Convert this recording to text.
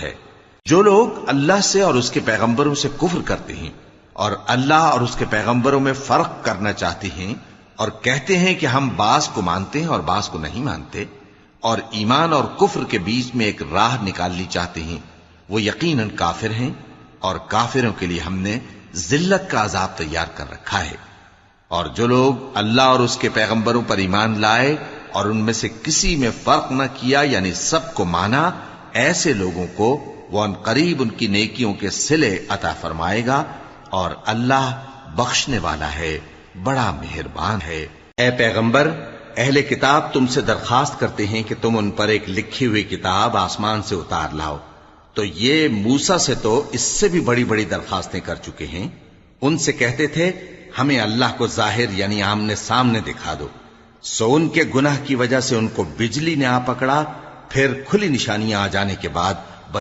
ہے۔ جو لوگ اللہ سے اور اس کے پیغمبروں سے کفر کرتے ہیں اور اللہ اور اس کے پیغمبروں میں فرق کرنا چاہتے ہیں اور کہتے ہیں کہ ہم بعض کو مانتے ہیں اور بعض کو نہیں مانتے، اور ایمان اور کفر کے بیچ میں ایک راہ نکالنی چاہتے ہیں، وہ یقیناً کافر ہیں، اور کافروں کے لیے ہم نے ذلت کا عذاب تیار کر رکھا ہے۔ اور جو لوگ اللہ اور اس کے پیغمبروں پر ایمان لائے اور ان میں سے کسی میں فرق نہ کیا، یعنی سب کو مانا، ایسے لوگوں کو وہ ان قریب ان کی نیکیوں کے صلے عطا فرمائے گا، اور اللہ بخشنے والا ہے، بڑا مہربان ہے۔ اے پیغمبر، اہل کتاب تم سے درخواست کرتے ہیں کہ تم ان پر ایک لکھی ہوئی کتاب آسمان سے اتار لاؤ، تو یہ موسیٰ سے تو اس سے بھی بڑی بڑی درخواستیں کر چکے ہیں۔ ان سے کہتے تھے ہمیں اللہ کو ظاہر یعنی آمنے سامنے دکھا دو، سو ان کے گناہ کی وجہ سے ان کو بجلی نے آ پکڑا، پھر کھلی نشانیاں آ جانے کے بعد